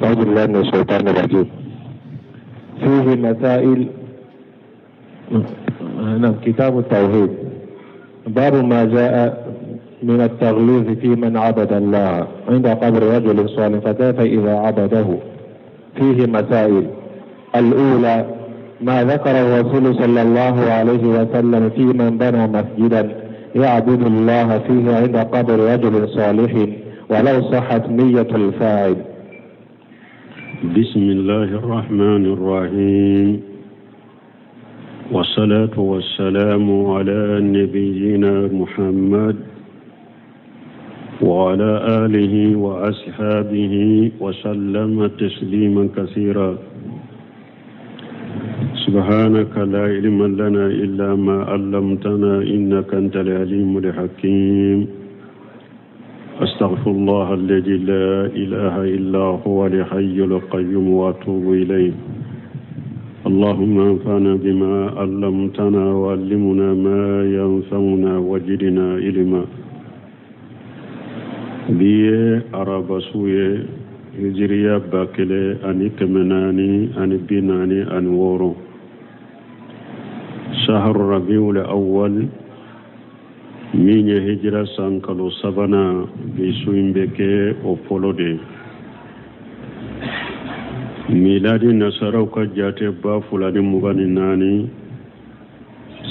أعوذ بالله من الشيطان الرجيم. فيه مسائل. كتاب التوحيد، باب ما جاء من التغليظ في من عبد الله عند قبر رجل صالح، فكيف إذا عبده؟ فيه مسائل. الأولى ما ذكر الرسول صلى الله عليه وسلم في من بنى مسجدا يعبد الله فيه عند قبر رجل صالح ولو صحت نية الفاعل. بسم الله الرحمن الرحيم، والصلاة والسلام على نبينا محمد وعلى آله وأصحابه وسلم تسليما كثيرا. سبحانك لا علم لنا إلا ما علمتنا إنك أنت العليم الحكيم. أستغفر الله الذي لا إله إلا هو الحي القيوم وأتوب إليه. اللهم انفعنا بما علمتنا وعلمنا ما ينفعنا وزدنا علما. بيه عرب سوية هجرية باكلة أني كمناني أني بناني أني وورو. شهر ربيع الأول من هجرة سانكالو سبانا بيسوين بكي وفولودي. ميلادي نصاروكا جاتي بافولاني مغاني ناني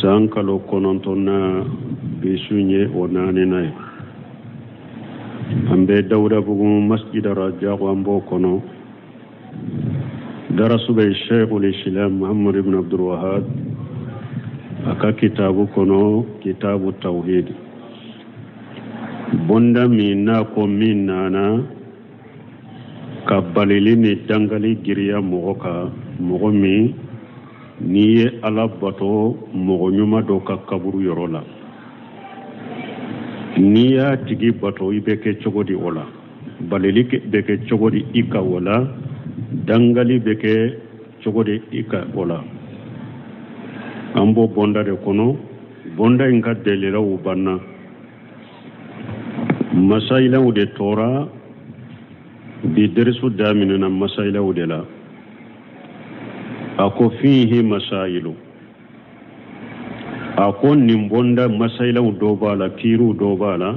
سانكالو كونونتونا بيسوين وناني ناي. أمبي داودا بغم مسجد الرجاق وامبو كونو درسوا بالشيخ الإسلام محمد بن عبد الوهاب aka kitabu kono kitabu tawhid bonda minna ko minnana ka balili ni dangali giriya mogoka mogo mi niye ala bato mogo nyuma do ka kaburu yorola niya tigi bato ibeke chogodi ola balili beke chogodi ika wala dangali beke chogodi ika ola ambo bonda de kono bonda inga delira ubanna masaila ude tora bi dersu daminuna masaila ude la ako fihi masailu ako nimbonda masaila udobala kiru udobala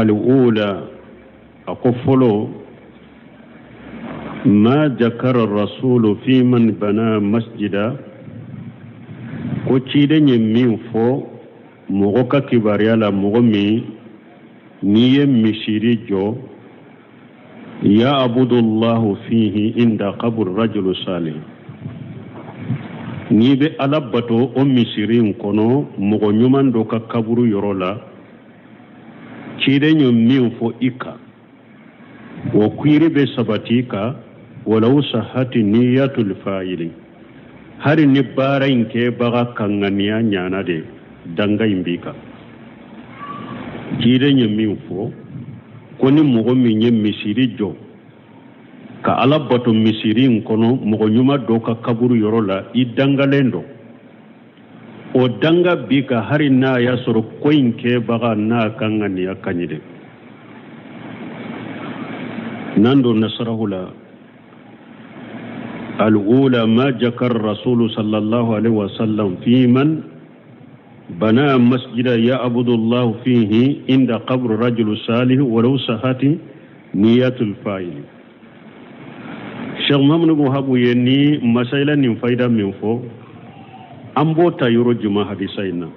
al-ula ako folo ما ذكر الرسول في من بنى مسجدا كوتشيدن يمين فو مغوكا كباريالا مغمي نيم مشيري جو يعبد الله فيه عند قبر رجل صالح نيبي ألبتو أمي سيرين كونو مغنيمان دوكا كبرو يرولا تشيدن يمين فو إيكا وكيري بسباتيكا ولو صحت نية الفاعل هر نبارين كي بغا كنغنيا نانا دي دنگا يمبيكا جيرين يميوفو كوني مغمي نمسيري جو كالا بطو مسيرين كونو مغنيما دوكا كبرو يرولا يدنگا لندو o danga bika hari na ya soro koin ke baga na kangania kanyide nando nasrahula الأولى ما ذكر الرسول صلى الله عليه وسلم في من بنى مسجدا يعبد الله فيه عند قبر رجل صالح ولو صحت نية الفاعل. شيخ محمد بن وهاب يني مسائل نفايدا من فوق أمبو تايرو جمع حديثنا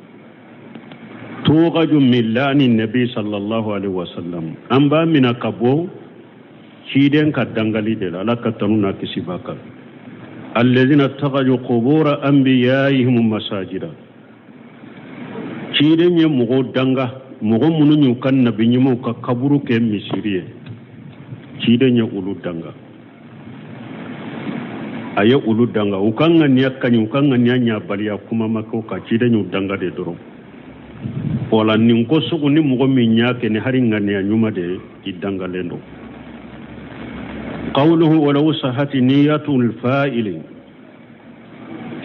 توغج من لعن النبي صلى الله عليه وسلم أمبا من كبو شيدين كدنغالي دلا لا كتنونا كسباكا الذين اتخذوا قبور أنبيائهم مساجدا شيدين يمغو دنغا مغو منو يكن نبي يمو ككبرو كم مسيريه شيدين يقولوا دنغا أيه قولوا دنغا وكان نيكا وكان نيانيا باليا كما مكو كشيدين يدنغا دي درو ولا نينكوسو كني مغو مينيا كني هرينغا نيا نيوما دي يدنغا لندو قوله ولو صحت نية الفاعل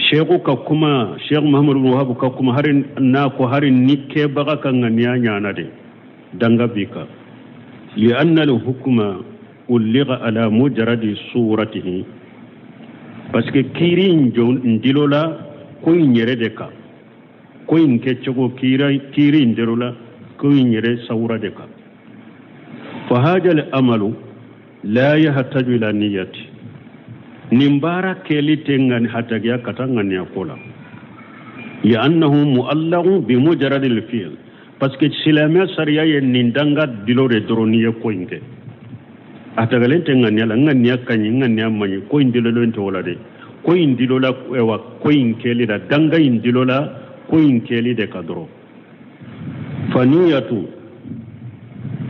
شيخ كما شيخ محمد بن وهاب كما هرين ناكو هرين نيكي بغا كان نيا نانا دي دنگا بيكا لأن الحكم ألغ على مجرد صورته parce que kirin ndilola koyin yere de ka koyin ke cogo kirin ndilola koyin yere sawra de ka fa hada al amalu la yahtaju ila niyyati nimbara keli tengan hatagiya katangan ya kola لأنه مؤلغ بمجرد الفعل parce que silamia sariya ye nindanga dilore droniye koinke atagalente nganyala nganya kanyi nganya manyi ko indilolo ente wala de ko indilola ewa ko inkeli da danga indilola ko inkeli de kadro faniyatu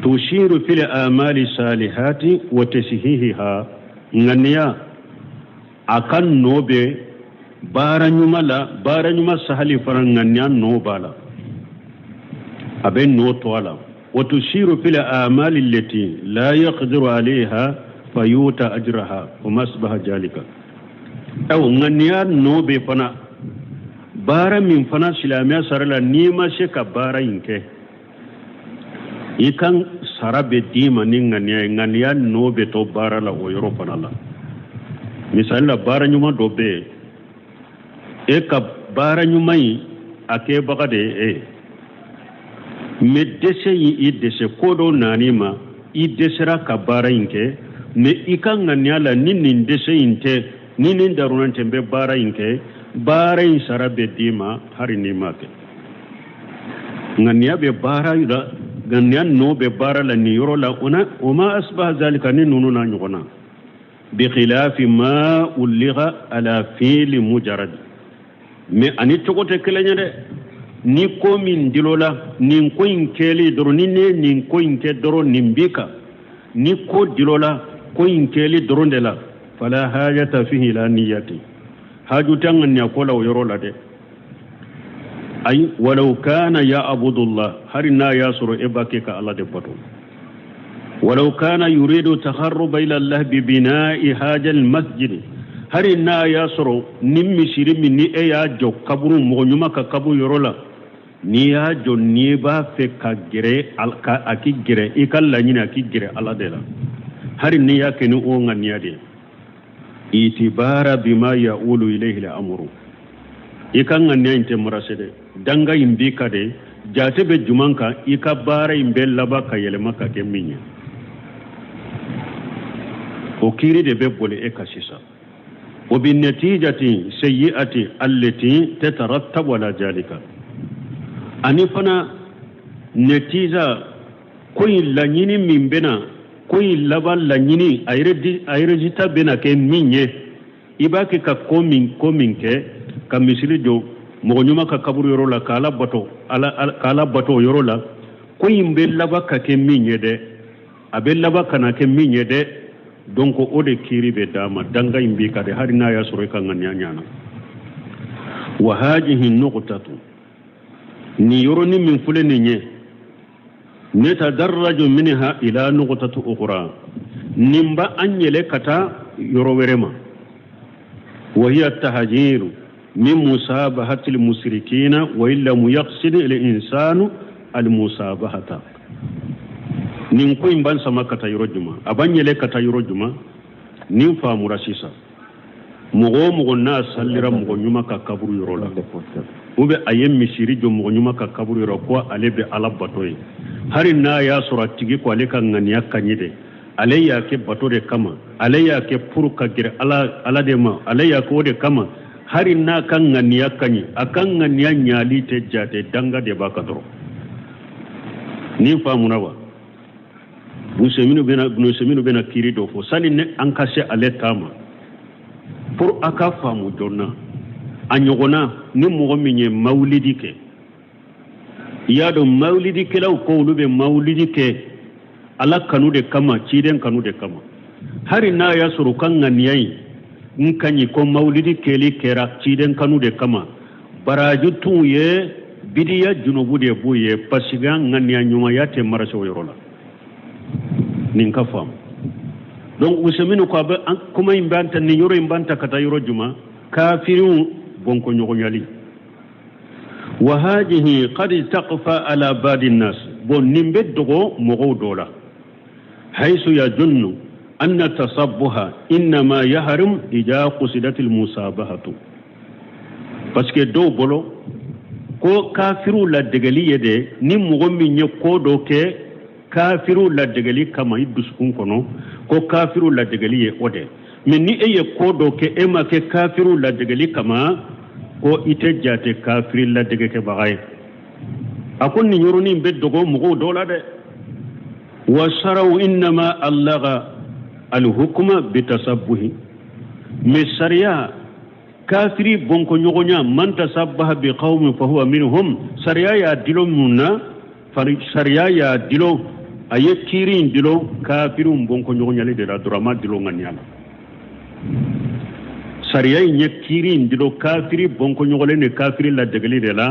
tushiru fil amali salihati wa tashihiha nganya akan nobe baranyuma sahali faran nganya no bala aben no toala وتشير في الأعمال التي لا يقدر عليها فيوت أجرها وما أصبح ذلك أو غنيا نوبي فنا بارا من فنا سلامي سرلا نيما شكا بارا إنكي إكان سرابي ديما غنيا نوبي تو بارا لا ويرو فنا لا مثلا بارا نيما دوبي إكا بارا نيما أكي بغدي me dese yi I dese kodo nanima I desera ka bara inke me ikanga nyala ninin dese inte ninin darunante be bara inke bara in sarabe dima hari nimake ngania be bara ida ngania no be bara la ni yoro la ona oma asbah zalika ninunu na nyona bi khilafi ma uligha ala fi'li mujarrad me ani tokote kelenya de ni ko min dilola nin ko in keli doro ni ne nin ko in ke doro nin bika ni ko dilola ko in keli doro de la fala hajata fihi la niyyati haju tangan ya ko la yoro la de ay walau kana ya abudullah harina yasuru ibake ka Allah de bato walau kana yuridu takharruba ila Allah bi bina'i hajal masjid harina yasuru nimmi shirimi ni e ya jo kaburu mo nyuma ka kabu yoro la ni ya jonni ba fe ka gire aki gire ikalla nyina aki gire ala de la hari ni ya kenu o ngania de itibara bima yaulu ilayhi al-amru ikan ngania inte murasede danga imbi ka de jate be jumanka ikabara imbe laba ka yele maka ke minya o kiri de be bole e kasisa wa bin natijati sayyi'ati allati tatarattabu ala jalika ani fana netiza koyin lanyini min bena koyin laban lanyini ayre jita bena ke minye ibake ka komin ke ka misiri jo mogonyuma ka kaburu yoro la kala bato yoro la koyin be laba ka ke minye de abe laba kana ke minye de donc o de kiri be dama danga imbi ka de harina ya soro ka nganya nyana wa hadhihi nuqtatu ni yoroni min fulani nye netadarraju minha ila nuqtati ukhra nimba anyele kata yoro werema wa hiya tahjiru min musabahati almusrikina wa illa yaqsid al-insanu al-musabahata nin ko imban sama kata yoro juma abanyele kata yoro juma nin fa murasisa mugo na sallira mugo nyuma ka kaburu yoro la ube ayem misiri jo mugo nyuma ka kaburu yoro ko alebe alabatoy hari na ya sura tigi ko ale kan ngania kanyide ale ya ke batore kama ale ya ke puruka gire ala de ma ale ya ko de kama hari na kan ngania kanyi akan ngania nyali te jate danga de bakadro ni famuna wa nuseminu bena kiri do fo sani ne ankase ale tama pour aka famu jonna anyogona ni mogo minye maulidi ke yado maulidi ke law ko lube maulidi ke ala kanu de kama ciden kanu de kama hari na ya suru kan nganiyai nkanyi ko maulidi ke li kera ciden kanu de kama baraju tuye bidiya junubu de buye pasiga ngania nyuma yate maraso yorola ninka fam donc useminu ko ba kuma imbanta ni yoro imbanta kata yoro juma kafirun bonko nyogo nyali wa hadhihi qad taqfa ala badi nas bon nimbe dogo mogo dola حيث يظن أن التصبح إنما يحرم إذا قصدت المصابهة parce que do bolo ko kafiru la degali yede ni mogo min ye ko do ke kafiru la degali kama iduskun kono ko kafiru la degali ye ode mais ni eye ko do ke e ma ke kafiru la degali kama ko ite jate kafiri la dege ke bagay akon ni yoroni be dogo mogo do la de wa sharau inma allaga al hukma bi tasabbuhi mais sharia kafiri bonko nyogonya man tasabbaha bi qaumin fa huwa minhum sharia ya dilo munna fari sharia ya dilo aye kirin dilo kafiru bonko nyogonya le de la drama dilo nganyala sharia nye kirin dilo kafiri bonko nyogole ne kafiri la degali de la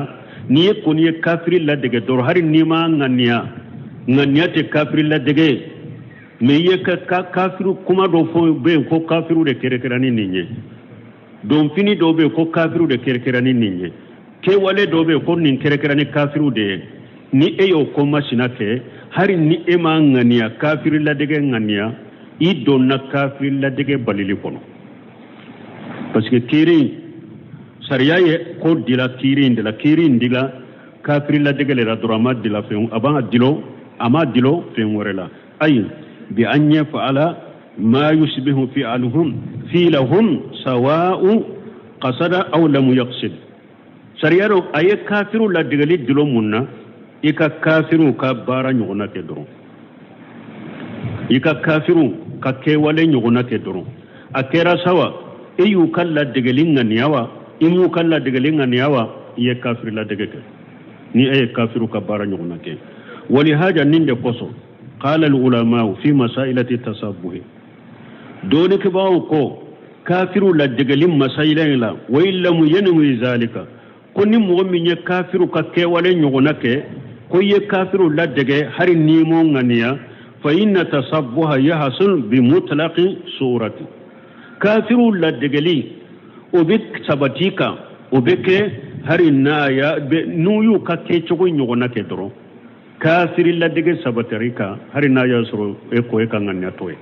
ni ko ni kafiri la dege dor hari nima nganya te kafiri la dege me ye ka kafiru kuma do fo be ko kafiru de kerekerani ninye don fini do be ko kafiru de kerekerani ninye ke wale do be ko nin kerekerani kafiru de ni eyo ko mashina ke hari ni ema ngania kafiru la dege ngania I donna kafiru la dege balili kono parce que kiri sariya ye ko dila kiri ndila kafiru la dege le radurama dila fe abanga dilo ama dilo fe worela ay bi an yaf'ala ma yushbihu fi lahum sawa'u qasada aw lam yaqsid sariyaro aye kafiru la digali dilo munna ika kafiru ka bara nyogona ke doro ika kafiru ka kewale nyogona ke doro akera sawa eyu kala digali nganiyawa imu kala digali nganiyawa ye kafiru la digake ni aye kafiru ka bara nyogona ke wali haja ninde koso قال العلماء في مسائل التصبح دون كباو كو كافر لا دغلم مسائل لا وإلا ينوي ذلك كوني مؤمن كافر ككي ولا نغنك كو كافر لا دغ هر نيمو غنيا فإن تصبح يحصل بمطلق صورة كافر لا دغلي وبك سبتيكا وبك هر نايا نويو ككي چغو نغنك درو kafiri la dege sabatarika hari na yasro eko ekanganya toy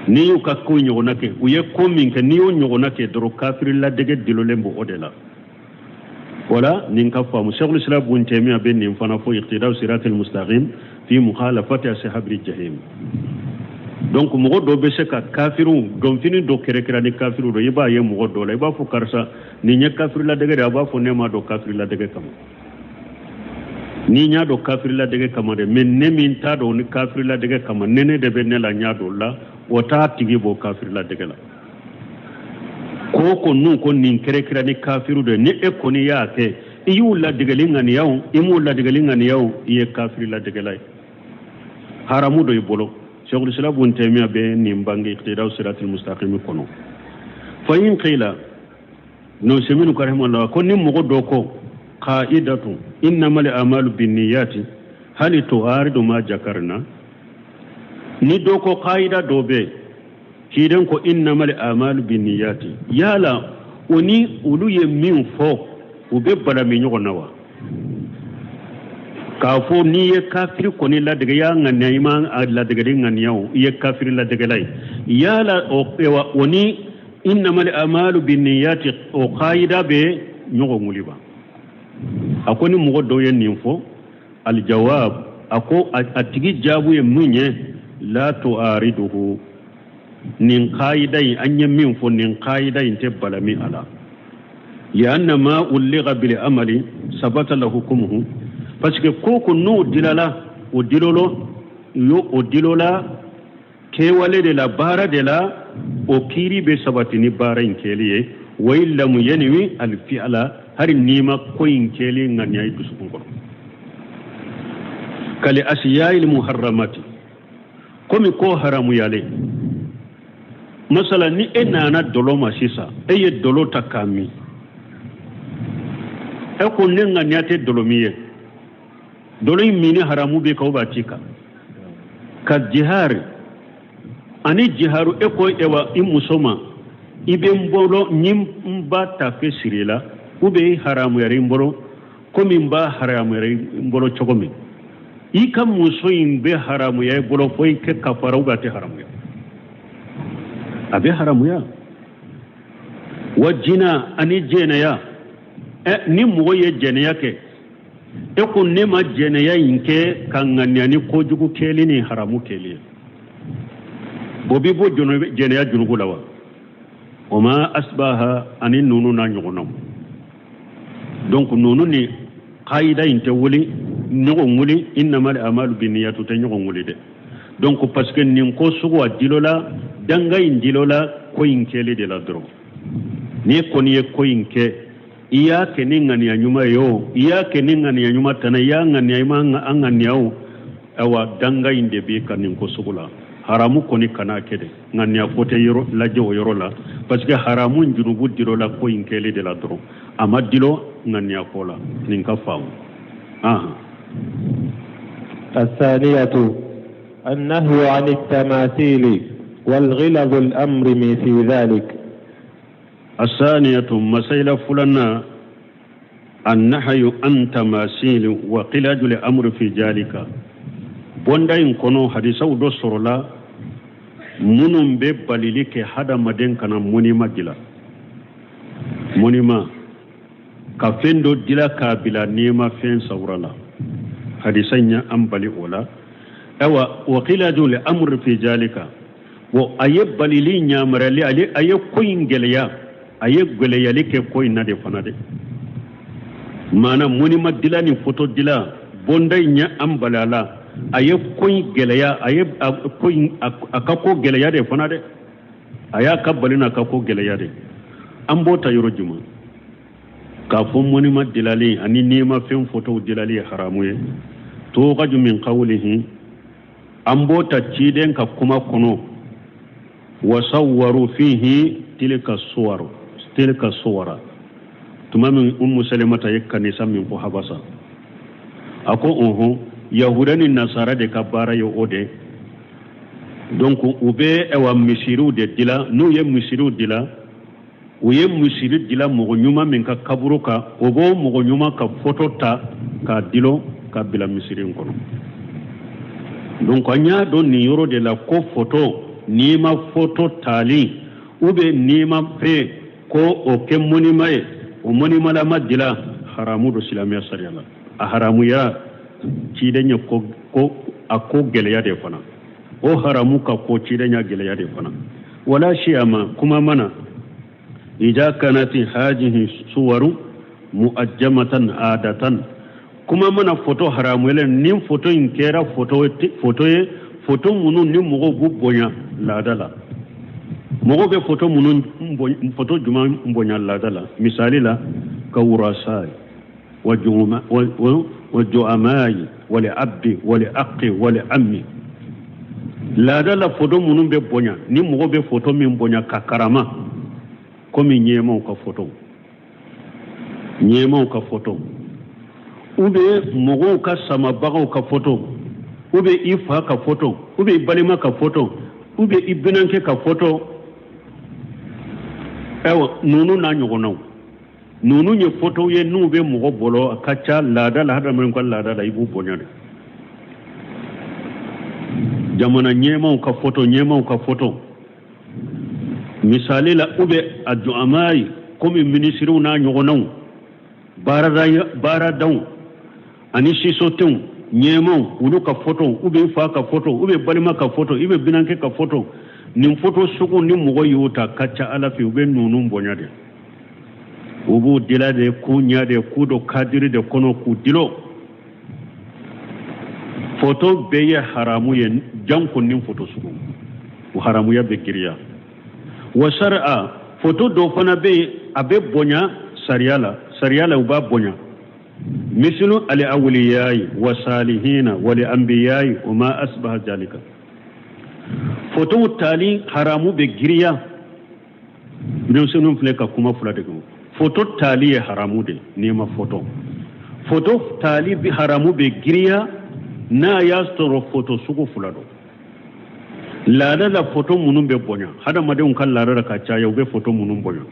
niyo kakko nyogonake uye kominke niyo nyogonake dro kafiri la dege dilolembo odela wala ninka famu shaykhul islam ibn taymiyyah ben nim fana fo iqtida sirat al mustaqim fi mukhalafati ashab al jahim donc mo do be se ka kafiru don fini do kerekera ni kafiru do yeba ye mo do la yeba fo karsa ni nya kafiru la dege da ba fo nema do kafiru la dege kam ni nya do kafir la dege kamade men ne min ta do ni kafir la dege kama nene de be ne la nya do la wota tigi bo kafir la dege la ko nun ko nin kere kira ni kafiru de ni e ko ni ya ke iyu la dege linga ni yaw imu la dege linga ni yaw ye kafir la dege la haramu do ibolo shaykhul islam ibn taymiyyah be ni mbangi iqtida siratul mustaqim kono fa in qila no seminu karamo la ko ni mo do ko قائدة إنما الأعمال بالنيات هل تعارض ما ذكرنا ندوكو قائدة دوبي كيدنكو إنما الأعمال بالنيات يالا وني أولو يمين فوق وبيبلا من يغنوا كافو ني كافر كوني لا دغيا غنيما لا دغري غنياو ي كافر لا دغلاي يالا وني إنما الأعمال بالنيات او قائدة be نيغو موليبا akoni mugo do yen ninfo al jawab ako atigi jabu ye munye la tuariduhu nin qaidai anya min fo nin qaidai te balami ala ya anna ma ulgha bil amali sabata lahu hukmuhu parce que koko no dilala o dilolo yo o dilola ke wale de la bara de la o kiri be sabati ni bara inkeliye wa illa muyanwi al fi'la hari nima koyin kele nganya yi dusu ko kali asiya'il muharramati komi ko haramu yale masala ni enana dolo masisa eye dolo takami e ko nenga nyate dolo miye dolo mini haramu be ko batika ka jihar ani jiharu e ko ewa imusoma ibe mbolo nyimba tafe sirila ube haramu yari mbolo komi mba haramu yari mbolo chokomi ika muso in be haramu ya bolo foi ke kafarau ga te haramu ya abe haramu ya wajina ani jena ya ni mo ye jena ya ke e ko ne ma jena ya inke kanganya ni ko jugu keli ni haramu keli bobi bo jono jena ya junugo lawa oma asbaha ani nunu na nyugonam donc nunu ni qaida inte wuli ñogo nguli innamal amalu binniyatu te ñogo nguli de donc parce que nin ko sugo dilola danga indilola ko inkeli de la dro ni ko ni ko inke iya ke ni ngani anyuma yo iya ke ni ngani anyuma tana ya ngani ayma angani yawo awa danga inde be kan nin ko sugula haramu ko ni kana kede ngani akote yoro la jo yoro la parce que haramu junubu dilola ko inkeli de la dro ama dilo ngani akola nin ka faamu الثانية النهي عن التماثيل والغلظ الأمر في ذلك. الثانية مسائل فلنا النهي عن تماثيل وقلة الأمر في ذلك. بوندا ينكونو حديثه دوسر لا منم بباليلك هذا مدين كان منيما جلا منيما كفندو جلا كابلا نيما فين سورلا hadisanya ambali ola awa waqila dul amr fi jalika wa ayab balili nyamarali ali ayab koingeleya ayab geleya like koina de fanade mana muni madilani photo dila bonday nya ambalala ayab koingeleya ayab koin akako geleya de fanade aya kabalina akako geleya de ambota yorojuma ka fo muni madilali ani nima fen photo dilali haramuye to gaju min qawlihi ambota ciden ka kuma kono wasawwaru fihi tilka suwara tumamin salimata yakani samin ko habasa ako yahudani nasara de kabara yo ode donc ube ewa misiru de dila no ye misiru dila uye musiri dila mogo nyuma min ka kaburuka obo mogo nyuma ka photo ta ka dilo ka bila misiri ngono donc anya don ni yoro de la ko photo ni ma photo tali ube ni ma pe ko o ke monima e o monima la madila haramu do silamiya sariyala a haramu ya ci de nyako ko ako gele ya de fana o haramu ka ko ci de nya gele ya de fana wala shiyama kuma mana إذا كانت هذه الصور مؤجمة عادة كما من فوتو حرام ولا نيم فوتو إنكرا فوتو منو نيم مغو بوبونا لا دلا مغو بفوتو منو فوتو جمع بونا لا دلا مثالي لا كوراساي وجواماي ولعبد ولأقي ولعمي لا دلا فوتو منو بونا نيم مغو بفوتو من بونا ككرامة komi nyemo ka photo ube mogo ka sama bago ka photo ube ifa ka photo ube balima ka photo ube ibinanke ka photo ewa nunu na nyogonaw nunu nye photo ye nube mogo bolo kacha lada la hada men ko lada la ibu bonyade jamana nyemo ka photo misali la ube addu'amai komi ministru na nyogonaw bara daw ani sisotun nyemo ulu ka photo ube fa ka photo ube balima ka photo ube binanke ka photo nim photo suku ni mogo yuta kacha ala fi ube nunu mbonyade ubu dilade kunyade kudo kadiri de kono ku dilo photo beye haramu ye janko nim photo suku u haramu ya bekiriya wa shar'a photo do fana be abe bonya sariyala uba bonya mislu al awliyai wa salihina wa li anbiyai wa ma asbaha jalika photo tali haramu be giriya bido sunun fleka kuma fulade ko photo tali haramu de nema photo tali bi haramu be giriya na yastoro photo sugo fulado lada la photo munun be bonya hada madun kan lara ka cha yau be photo munun bonya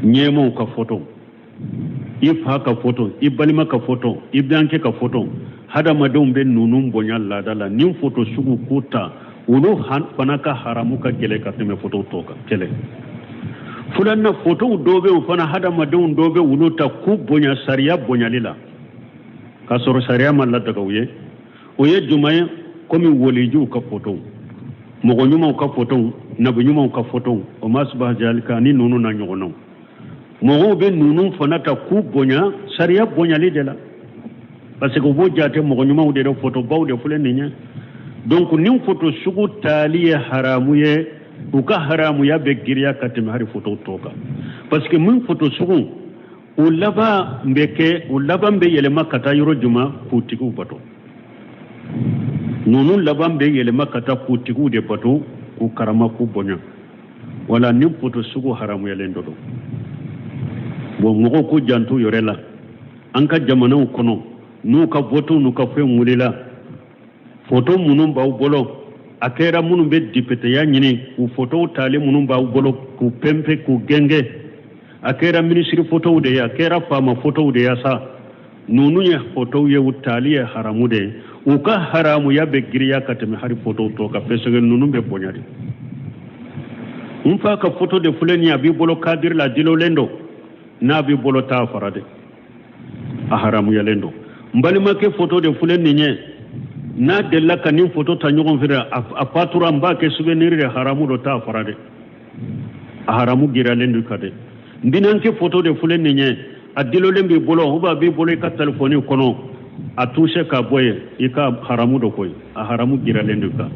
nyemo ka photo if haka photo ibalima ka photo ibdanke ka photo hada madum be nunum bonya la dala nim photo sugu kuta ulu fanaka haramu ka gele ka teme photo toka kele fulanna photo dobe fana hada madum dobe ulu ta ku bonya sariya bonya lila ka soro sariya malla daga uye jumay komi woliju ka photo mogo nyuma ka photo nabu nyuma ka photo o masbah jalika ni nunu na nyogono mogo be nunu fana ta ku bonya sariya bonya lidela parce que bo jate mogo nyuma de photo bawde fulen ninya donc nim photo sugu taliye haramu ye uka haramu ya be giriya katim hari photo toka parce que mun photo sugu ulaba mbe yele makata yoro juma kutiku bato nunu laban be yele makata kutiku de bato ku karama ku bonya wala nim photo sugu haramu ya lendo do bo mogo ku jantu yorela anka jamana kono nu ka voto nu ka fe mulila photo munum baw bolo akera munum be dipete ya nyini u photo tale munum baw bolo ku pempe ku genge akera ministry photo de ya akera fama photo de ya sa nunu ya photo ye utali ya haramu de u ka haramu ya be giriya kateme hari photo to ka pesege nunu be bonyari umfa ka photo de fuleni ya bi bolo kadir la dilo lendo na bi bolo ta farade a haramu ya lendo mbali make photo de fuleni nye na della kanin photo ta nyogon fira a fatura mbake souvenir de haramu do ta farade a haramu gira lendu kade mbinanke photo de fuleni nye a dilo lembi bolo huba bi bolo ka telefoni kono a touche ka boye ika haramu do koy a haramu gira lendu ka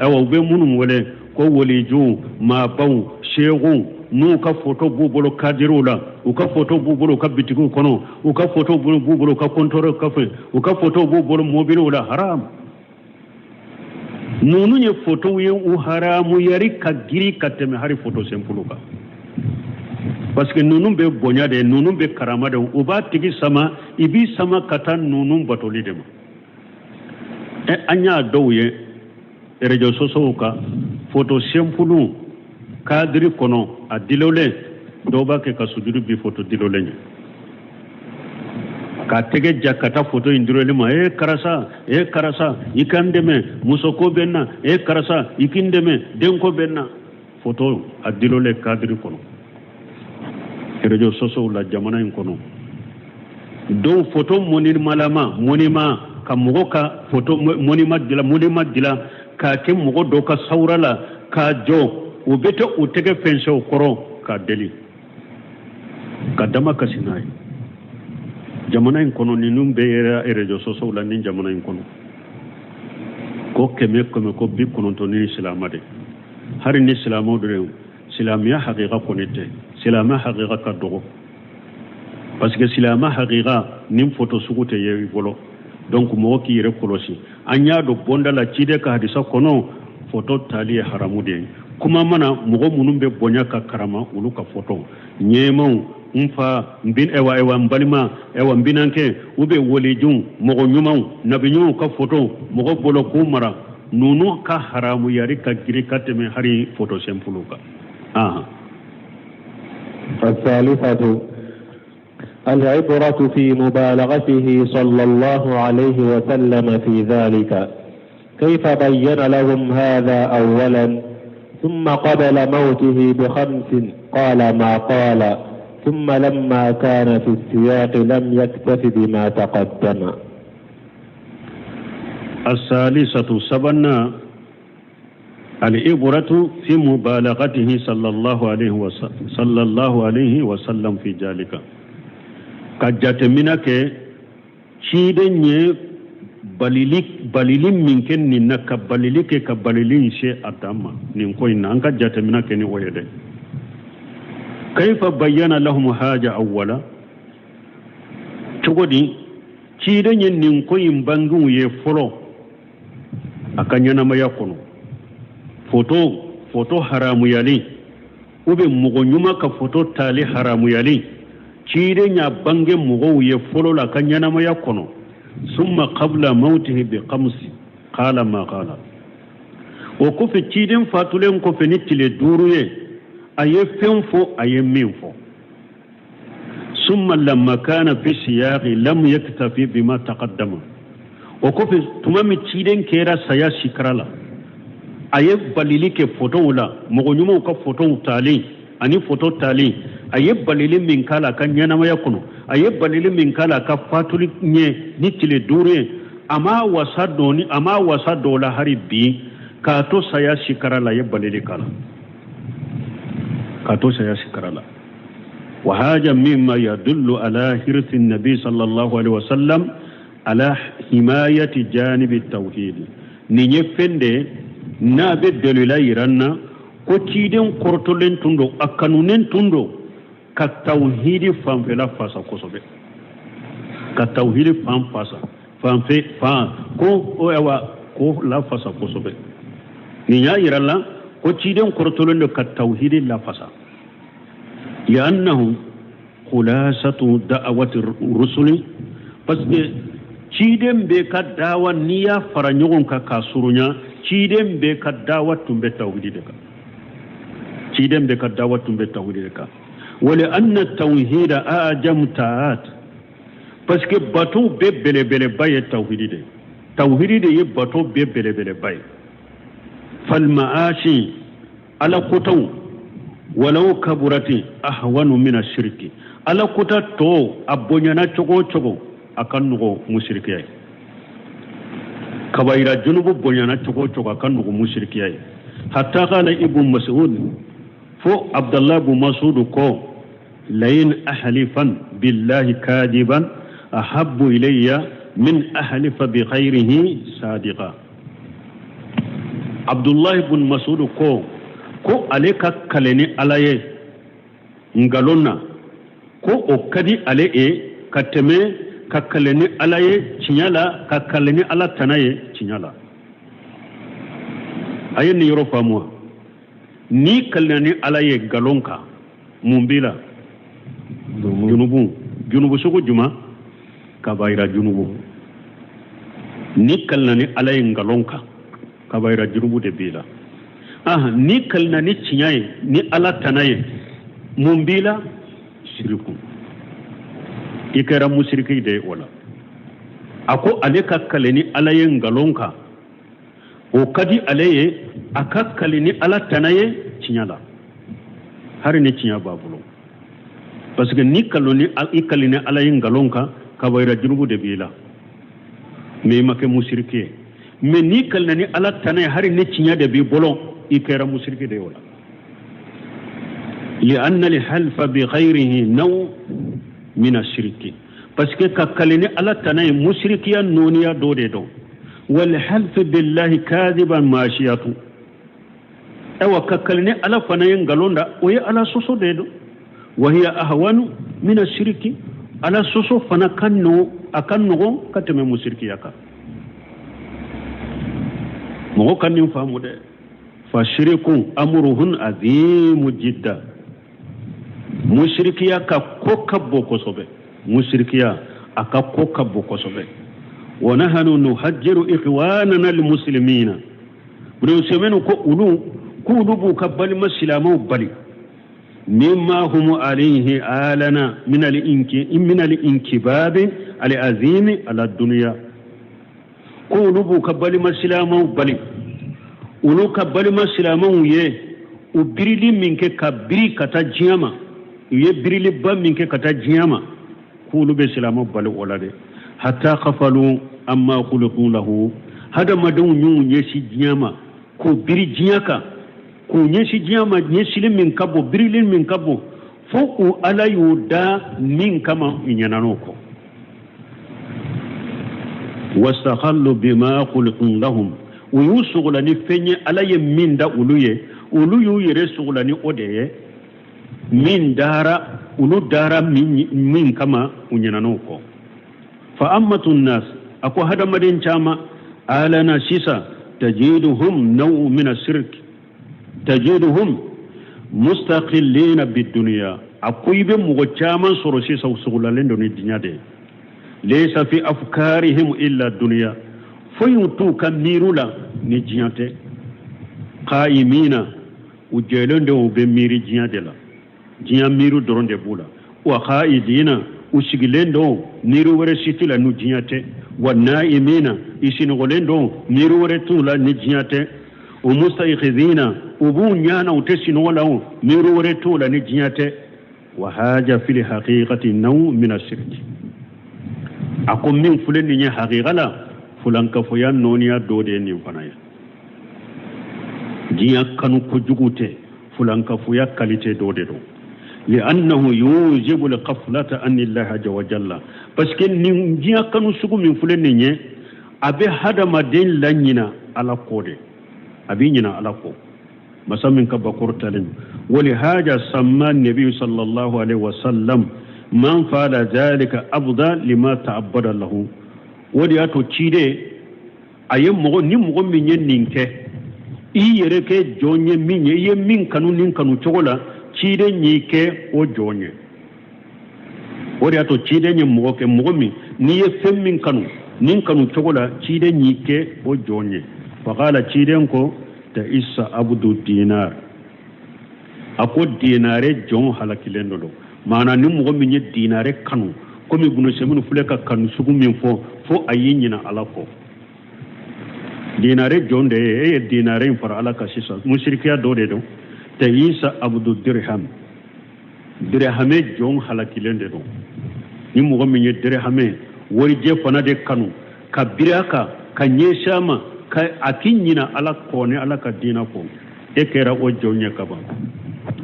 awa be munum wole ko woliju ma baw shegu nu ka photo bubolo kadirula u ka photo bubolo ka bitigu kono u ka photo bubolo ka kontoro kafe u ka photo bubolo mobile la haram nunu ye photo ye u haramu yari ka giri kateme hari photo sempuluka parce que nunu be bonya de nunu be karama de u ba tigi sama ibi sama kata nunu batoli de ma anya dowye rejo sosoka photo sempulu kadri kono a dilole doba ke ka sujudu bi photo dilole ni ka tege jakata photo indurele ma karasa ikandeme musoko benna karasa ikindeme denko benna photo a dilole kadri kono rejo soso la jamana en kono do photo monima ka mugo ka photo monima dila ka ke mugo do ka saurala ka jo ubete utege fense okoro ka deli kadama kasinai jamana en kono ni numbe era rejo soso la ni jamana en kono ko keme ko bi kono to ni islamade hari ni islamo do islamia haqiqa konete silama haqiqa ka dogo parce que silama haqiqa nim photo sugute yewi bolo donc mo ki yere kolosi anya do bonda la cide ka hadisa kono photo tali haramude kuma mana mogo munum be bonya ka karama ulu ka photo nyemau umfa mbin ewa mbalima ewa mbinanke ube wolijun mogo nyumau nabinyu ka photo mogo bolo kumara nunu ka haramu yari ka giri kateme hari photo sempuluka الثالثة العبرة في مبالغته صلى الله عليه وسلم في ذلك كيف بين لهم هذا أولا ثم قبل موته ب5 قال ما قال ثم لما كان في السياق لم يكتف بما تقدم. الثالثة سبنا العبرة في مبالغته صلى الله عليه وسلم في ذلك كجات منك شيدني balili minken ni naka balili ke ka balili she atama nin ko ina an ka jata minake ni oyede kayfa bayyana lahum haja awwala tugodi ciidenye nin ko imbangu ye folo akanyana maya kono foto haramu yali ube mugo nyuma ka foto tali haramu yali ciidenya bange mugo ye folo la kanyana maya kono ثم قبل موته ب5 قال ما قال وكف تشيدن فاتولن كف نتلي دوروي اي فنفو اي منفو ثم لما كان في السياق لم يكتفي بما تقدم o ko tuma mi ciden kera saya sikrala aye balili ke photo wala mo nyuma ko photo tali ani photo tali aye balili min kala kan yana ma yakuno aye balili min kala ka fatuli nye ni tile dure ama wasa dola hari bi ka to saya sikrala ye balili kala ka to saya sikrala wa haja mimma yadullu ala hirsi an-nabi sallallahu alaihi wasallam ala himayati janib at-tauhid ni nyefende na be dalila iranna ko ciden kortolen tundo akanunen tundo ka tauhidi fanfela fasa kosobe ka tauhidi fanfasa fanfe fa ko oyawa ko la fasa kosobe ni ya iralla ko ciden kortolen ka tauhidi la fasa ya annahu khulasatu da'awati rusuli parce que ciden be ka dawa niya faranyogon ka kasurunya ciden be ka dawa tumbe tauhidi de ka ciden be ka dawa tumbe tauhidi de ka wala anna tauhid ajam ta'at parce que bato be bele baye tauhidi de ye bato be bele baye fal ma'ashi ala kutaw walau kaburati ahwanu min ash-shirki ala kuta to abonyana chogo akan nugo mushrikiyai kabaira junubu bonyana chogo akan nugo mushrikiyai hatta qala ibn mas'ud fo abdullah ibn mas'ud ko lain ahlifan billahi kadiban ahabbu ilayya min ahlifa bi ghayrihi sadiqa abdullah ibn mas'ud ko aleka kaleni alaye ngalonna ko okadi ale kateme kakaleni alaye chinyala kakaleni ala tanaye chinyala ayeni yoro famwa ni kaleni alaye galonka mumbila junubu suku juma kabaira junubu ni kaleni alaye galonka kabaira junubu de bila ni kaleni chinyaye ni ala tanaye mumbila shirku ikara mushriki de wala ako aleka kaleni alayen galonka o kadi alaye akakkaleni ala tanaye cinyala hari ne cinya babulo parce que ni kaloni ikaleni alayen galonka kabayra junubu de bila me make mushriki me ni kaleni ala tanaye hari ne cinya de bi bolo ikara mushriki de wala لأن الحلف بغيره نوع من الشرك parce que kakalini ala tanay mushrikiya noniya dode do wal half billahi kadiban mashiyatu awa kakalini ala fanayen galonda o ya ala soso de do wa hiya ahwanu min ash-shirki ala soso fana kanno akanno kateme mushrikiya ka mo kanin famu de fa shirku amruhun azim jidda mushrikiya ka kokabbo kosobe mushrikiya aka kokabbo kosobe wa nahnu nuhajjiru ikhwanana almuslimina budo semenu ko ulubu kabbal muslimu bali mimma hum alayhi alana min al-inkibab al-azim ala dunya ulubu kabbal muslimu bali ulu kabbal muslimu ye ubirili minke kabiri kata jiyama ye birili ba minke kata jiyama kulu be silama balu olade hatta khafalu amma khuluqu lahu hada madun nye shi jiyama ko biri jiyaka ko nye shi jiyama nye silim min kabo birilin min kabo fo ala yuda min kama inyananoko wastakhallu bima khuluqu lahum uyusugulani fenye ala ye minda uluyu yere sugulani odeye min dara ulu dara min kama unyananoko fa ammatun nas ako hada madin chama alana sisa tajiduhum naw min ashirk tajiduhum mustaqillina bid-dunya akuibe mugo chama soro sisa usugulalendo ni dinyade laysa fi afkarihim illa dunya fayutu kamirula ni dinyate qaimina ujelendo be miri dinyade la jiya miru doronde bula wa khaidina usigilendo niru wara sitila nu jiyate والنائمين إسين غلندو ميرورتولا نجياته ومستيقظين وبونيانا وتسين ولو ميرورتولا نجياته وهذا في الحقيقة نوع من الشرك أقوم من فلن حقيقة لا فلان كفيان نونيا دودين فنايا جيا كانوا كجوته فلان كفيا كاليتي دودين لأنه يوجب القفلة عن الله عز وجل بس كن نجيا كانوا سوق من فلن أبي هذا ما دين لنينا على كودي أبي نينا على كود مثلا من كبكور تلين ولهذا سمى النبي صلى الله عليه وسلم من فعل ذلك أفضل لما تعبد له ودي أتو تشيدي أيام مغو نمغو من ينينك إيرك جوني من يمين كانوا نين كانوا تقولا تشيدي نيك وجوني ودي أتو تشيدي نمغو كمغو من نيفم من كانوا نين كانوا تقولا تشيدي نيك وجوني فقال تشيدي نكو تئس عبد الدينار أكو ديناري جون حلقلين دو معنا نمغو من ديناري كانوا كم يبنو سمنو فلك كانوا سوكو من فو أيينينا على فو ديناري جون دي ديناري فر على كاسيسا مشركيا دو دي دو تئس عبد الدرهم درهمي جون حلقلين دو نمغو من درهمي ورجي فنا دي كانوا كبيراكا كنيشاما akinyina ala kone ala ka dina ko e kera o jonya kaba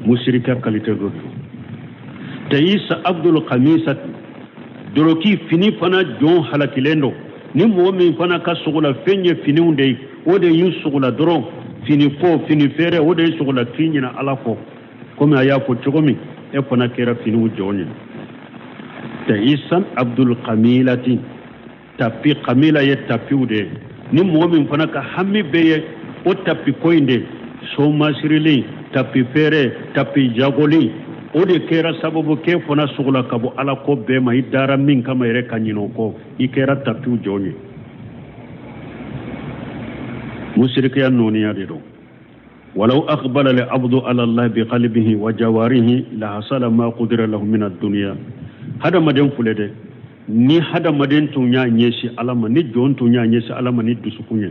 mushrika kalite do tayisa abdul khamisat doroki fini fana jon halakilendo ni mu'min fana ka sugula fenye fini unde o de yin sugula doro fini fere o de sugula kinyina ala ko comme aya ko chogomi e fana kera fini u jonya tayisa abdul kamilati tapi kamila ye tapi ude ni mu'min fana ka hammi beye o tapi koinde so masirili tapi fere tapi jagoli o de kera sababu ke fana sugula kabo ala ko be ma idara min kama ere kanyino ko ikera tapi joni mushrika noniya de do walau aqbala li abdu ala allah bi qalbihi wa jawarihi la hasala ma qudira lahu min ad-dunya hada maden fulede ni hada maden tunya nyeshi alama ni jon tunya nyeshi alama ni dusukunye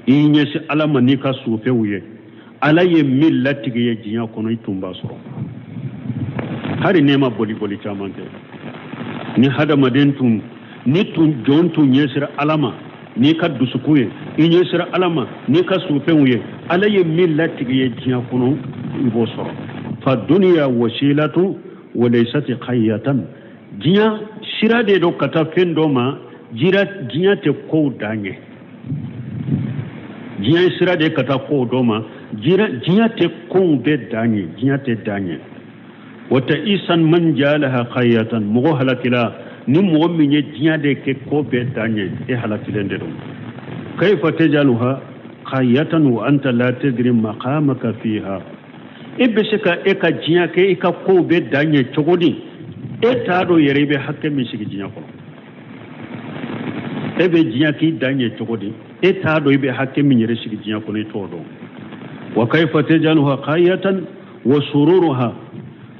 i nyeshi alama ni ka sufe wuye alaye millati ge jinya kono itumba soro hari nema boli chamante ni hada maden tun ni tun jon tun nyeshi alama ni ka dusukuye i nyeshi alama ni ka sufe wuye alaye millati ge jinya kono ibo soro fa dunya wasilatu wa laysat khayatan jinya sirade do kata fendo ma jira jinya te ko danye jinya sirade kata ko do ma jira jinya te ko be danye jinya te danye wata isan man jalaha khayatan mo halakila ni mo minye jinya de ke ko be danye e halakilende do kayfa tajaluha khayatan wa anta la tadri maqamaka fiha ibeseka eka jinya ke eka ko be danye chogodi etado yerebe hakke mi sigi jinya ko ebe jinya ki danye chogodi etado ibe hakke mi yere sigi jinya ko ne todo wa kayfa tajaluha qayatan wa sururuha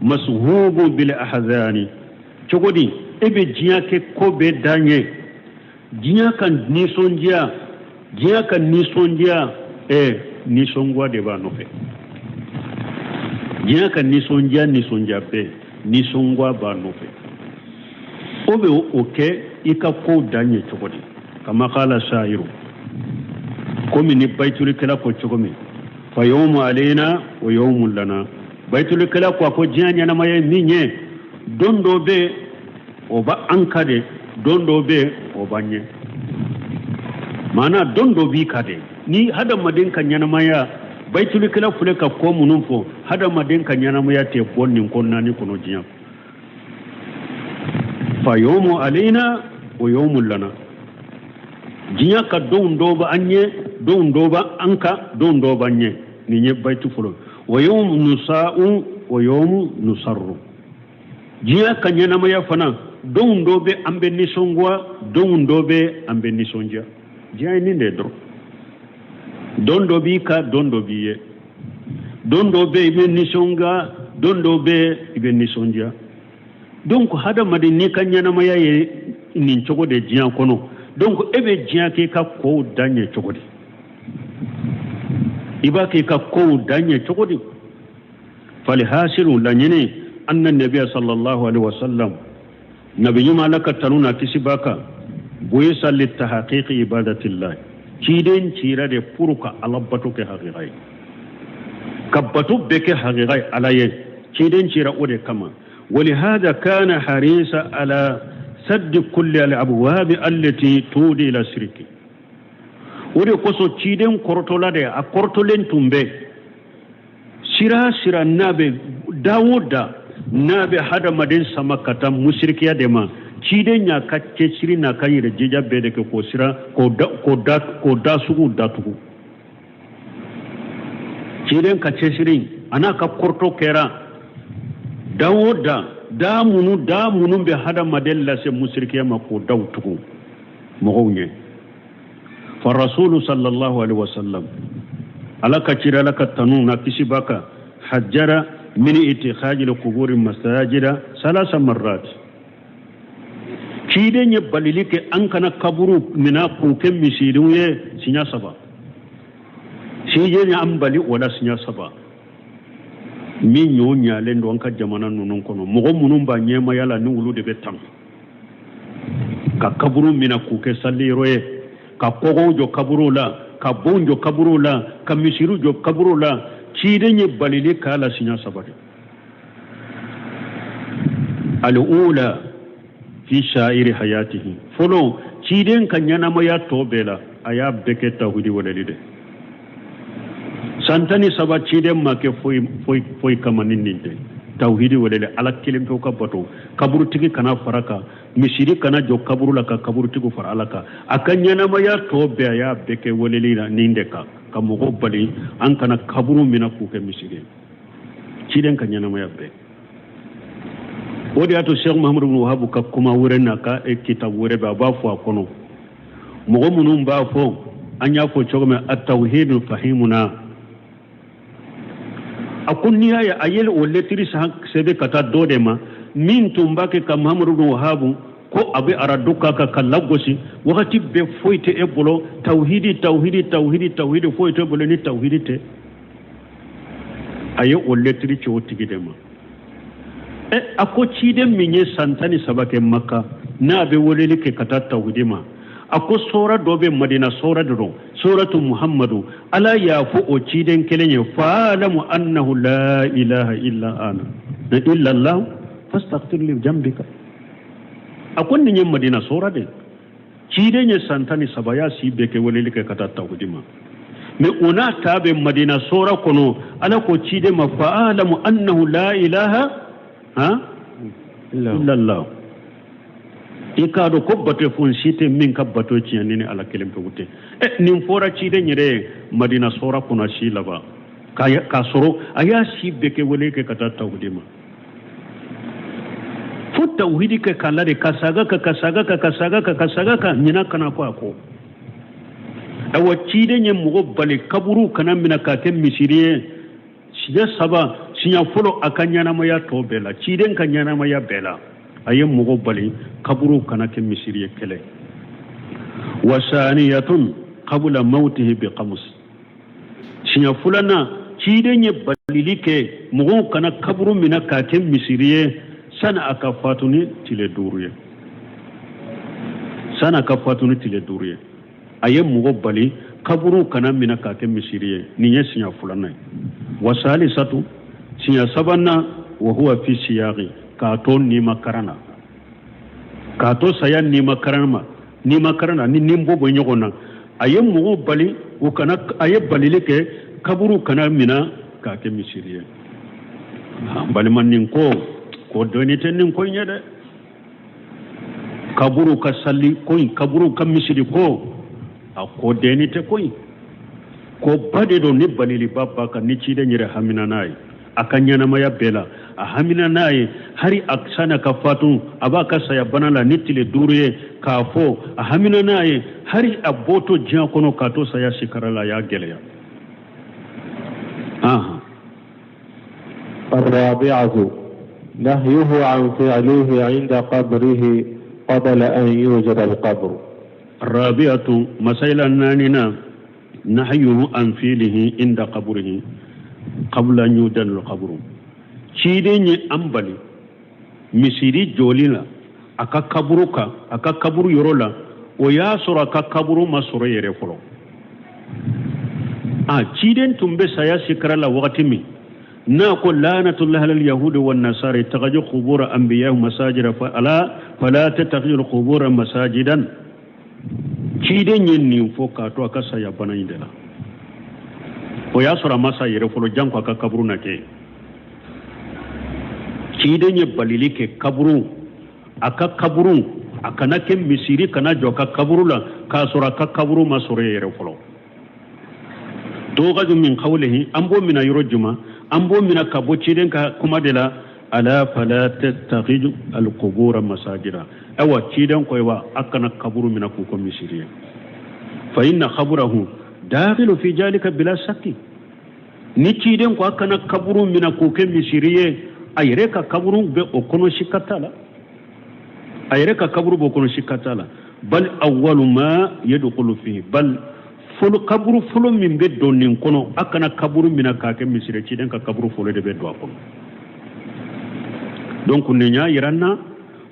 mashubu bil ahzani chogodi ebe jinya ke ko be danye jinya kan nisonjia nisongwa de ba no fe jinya kan nisonjia pe nisongwa ba nofe obe oke ika ko danye chogodi kama kala shairu komi ni baitul kala ko chogomi fa yawmu alaina wa yawmun lana baitul kala ko janya na maye minye dondo be oba ankade dondo be obanye mana dondo bi kade ni hada madin kanyana maya baitul kala fule ka ko munun fo hada maden ka nyana mu ya te bonnin konna ni kono jinya fa yawmu alaina wa yawmul lana jinya ka don do ba anye don do ba anka don do ba nye ni nye baitu fulo wa yawmu nusa'u wa yawmu nusarru jinya ka nyana mu ya fana don do be ambe ni songwa don do be ambe ni sonja jinya ni de dro dondo bi ka dondo biye dondo be ibe nisonga dondo be ibe nisonja donc hada made ni kanyana mayaye nin chogo de jian kono donc ebe jiya ke ka ko danye cogodi iba ke ka ko danye cogodi fali hasiru lanyene anna nabiyya sallallahu alaihi wasallam nabiyyu malaka tanuna kisibaka boye salli tahqiq ibadatillah ciden cira de puruka alabbatu ke haqiqai kabbatu beke haqiqai alaye ciden cira ode kama ولهذا كان حريصا على سد كل الابواب التي تودي الى الشرك ودي كوسو تشيدن كورتولا دي اكورتولين تومبي سيرا نابي داوود نابي هذا مدين سمكتا مشركيا دما تشيدن يا كاتشيري نا كايره جيجا بيدك كو سيرا كو دا سوغو داتو تشيدن كاتشيري انا كورتو كيرا dawoda da munu be hada madella se musrikiya mako dawtugo mogonye fa rasul sallallahu alaihi wasallam alaka cira laka tanuna kisibaka hajjara min itikhaj al-qubur masajida salasa marrat kide balilike an kana kaburu mina kuken misidu ye sinya saba sije ne ambali wala sinya saba min yo nyalen don ka jamana nunun kono mogo munun ba nyema yala ni wulu de betam ka kaburu mina kuke salliro ye ka kogo jo kaburu la ka bonjo kaburu la ka misiru jo kaburu la cide nye balili kala sinya sabade al-ula fi sha'iri hayatihi folo ciden kanyana maya tobela aya beke tawhidi walide santani saba ciden make foi kamanin ninte tawhidi walele ala kilim to kabato kaburu tigi kana faraka misiri kana jo kaburu la ka kaburu tigu far alaka akanyana maya tobe ya beke walele ninde ka kamugo bali an kana kaburu mina ku ke misiri ciden kanyana maya be wodi ato Sheikh Muhammad ibn Wahhab ka kuma wurenna ka e kitab wure ba fo akono mugo munum ba fo anya fo chogome at-tauhid fahimuna akunniya ya ayel oletiri sebe kata dodema min tumbake ka Muhammad ibn Wahhab ko abe araduka ka kalagosi wakati be foite ebolo tauhidi foite bolo ni tauhidi te aye oletiri chotigidema ako cide minye santani sabake makka na be woleli ke kata tawhidima ako sura dobe madina sura do suratu muhammadu ala yafu o ciden kelenye fa'lamu annahu la ilaha illa ana illa allah fastaghfir li jambika akon ni madina sura de ciden ye santani sabaya sibe ke woleli ke kata tawhidima me ona tabe madina sura kono ala ko cide ma fa'lamu annahu la ilaha illa Allah ikado ko bato fon site min ka bato ci ni ala kelem to wutte nim fora ci de nyere madina sora kuna shi laba ka soro aya shi beke wole ke kata tawdima fu tawhidi ke kala de kasaga ka nyina kana ko awa ci de nyem mo bale kaburu kana mina ka tem misiriye shi saba sinya folo akanyana maya tobela ciden kanyana maya bela ayem mugo bali kaburu kana ke misiriye kele wasaniyatun qabla mautihi bi qamus sinya fulana ciden ye balilike mugo kana kaburu mina ka ke misiriye sana akafatuni tile duruye ayem mugo bali kaburu kana mina ka ke misiriye niye sinya fulana wasalisatu sinya sabanna wa huwa fi siyaqi kato ni makarana kato sayan ni makarana ni nimbo bo nyogona ayem mugo bali o kana aye balileke kaburu kana mina ka ke misiriye bali man nin ko donite nin ko nyade kaburu ka salli ko kaburu ka misiri ko ko denite ko bade do ni balili babba ka ni cide nyire hamina nayi akanyana maya bela a hamina naye hari aksana kafatu abaka saya banala nitile duruye kafo a hamina naye hari aboto jian kono kato saya shikarala ya geleya الرابعة نهيه عن فعله عند قبره قبل أن يوجد القبر الرابعة مسائل ناننا نحيه عن فعله عند قبره قبل أن يودن القبر شيدين أمبالي مسيري جوليلا أكا كبروكا أكا كبرو يرولا وياسر أكا كبرو مسور يرفلو شيدين تنبي سياسكر لوقتمي نقول لعنة الله على اليهود والنصارى اتخذوا قبور أنبياء مساجد فلا تتخذوا القبور مساجدا شيدين ينين فوقا تو أكسا يبانا يندلا وياسر مسا يرفلو جانكو أكا كبرونا كي شيدين يباليلي كي كبرو أكا كبرو أكا نكي مسيري كنا جو أكا كبرو لا كاسر أكا كبرو مسور يرفلو توغد من قوله أمبو من يرجما أمبو من كابوتشيدن كمادلا ألا فلا تتخذ القبور مساجدا أو تشيدن كويوا أكنا كبر من كوكو مسيريا فإن خبره داخل في ذلك بلا شك نتشيدن كو أكنا كبر من كوكو مسيريا أيريكا كبر بأكونو شكتالا أيريكا كبر بأكونو شكتالا بل أول ما يدخل فيه بل folo kaburu folo min be donnin kono akana kaburu mina ka ke misire ci den ka kaburu folo de be do kono donc ne nya yiranna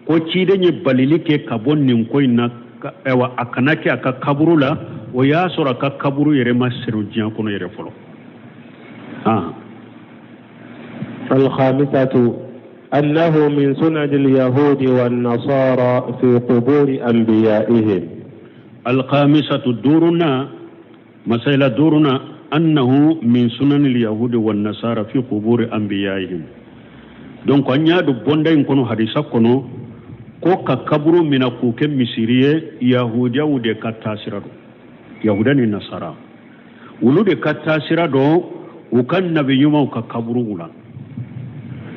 ko ci de ni balili ke kabon nin ko ina ewa akana ke aka kaburu la o ya sura ka kaburu yere masiru jian kono yere folo الخامسة أنه من سنن اليهود والنصارى في قبور أنبيائهم الخامسة دورنا مسألة دورنا أنه من سنن اليهود والنصارى في قبور أنبيائهم donc anya do bonda in kono hadisa kono ko ka kaburu mina ku ke misiriye yahudiya wude katasira do yahuda ni nasara wulu de katasira do ukan nabi yuma ka kaburu wula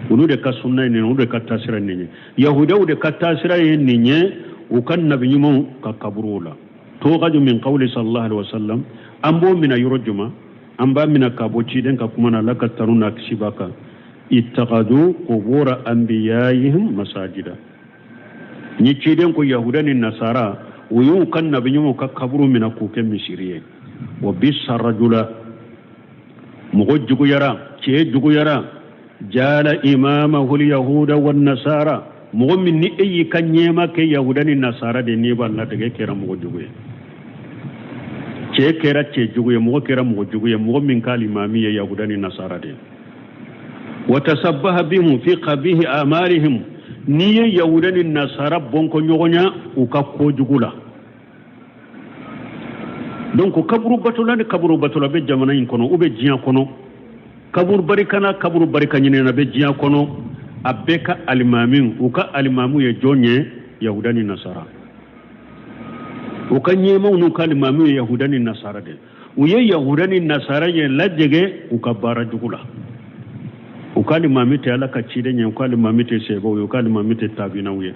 wulu de ka sunna ni wulu de katasira ni yahudiya wude katasira ni nye ukan nabi yuma ka kaburu wula to gaju min qawli sallallahu alaihi wasallam ambo mina yurjuma amba mina kaboci den ka kuma na lakataruna kishibaka ittaqadu qubur anbiya'ihim masajida ni ciden ko yahudani nasara uyun kan nabiyyu ka kaburu mina ku ke misiriye wa bisar rajula mugojugu yara ce jugu yara jala imamahu al-yahuda wan nasara mu'min ni ayi kan nyema ke yahudani nasara de ni balla daga kera mugojugu ce kera ce juguye mo kera mo juguye mo min kalimami ya yahudani nasara de wa tasabbaha bihim fi qabihi amalihim ni yahudani nasara bonko nyogonya u ka ko jugula donc kaburu batula be jamana in kono ube jiya kono kaburu barika nyine na be jiya kono abeka alimamin u ka alimamu ye jonye yahudani nasara ukanye maunu kalimamu yahudani nasara de uye yahudani nasara ye lajege ukabara jugula ukalimami te alaka chide nye ukalimami te sebo ukalimami te tabina uye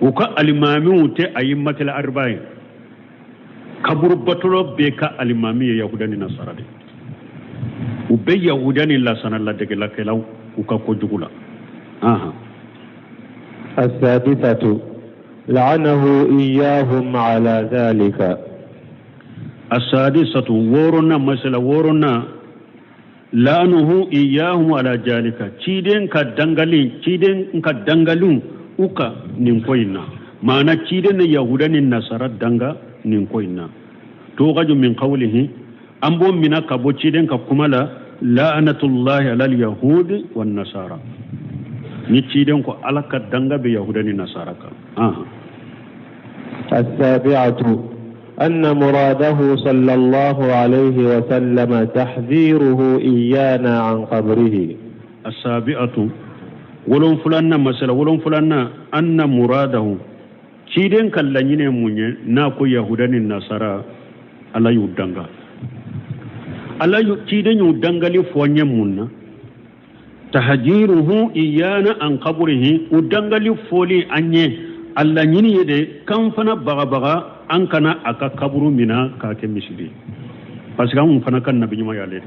uka alimami te ayimmatil arba'in kaburu batulo beka alimami yahudani nasara de ube yahudani la sana lajege lakelaw ukako jugula السادسة لعنه إياهم على ذلك السادسة ورنا مثلا ورنا لعنه إياهم على ذلك تشيدن كدنغالون uka ninkoina maana ciden yahudani nasara danga ninkoina to gaju min qawlihi ambo mina kabo ciden ka kumala la'natullahi ala al-yahud wan nasara ni ciden ko alaka danga be yahudani nasara ka السابعة أن مراده صلى الله عليه وسلم تحذيره إيانا عن قبره السابعة ولون فلان مثلا ولون فلان أن مراده كيدن كاللانين مني ناكو يهودان النصارى على يودانغا على كيدن يودانغا لفوانيا منا تحذيره إيانا عن قبره ودانغا لفولي أني Allah nyini yede kan fana baga an kana aka kaburu mina ka ke misiri parce que an fana kan nabi nyuma yale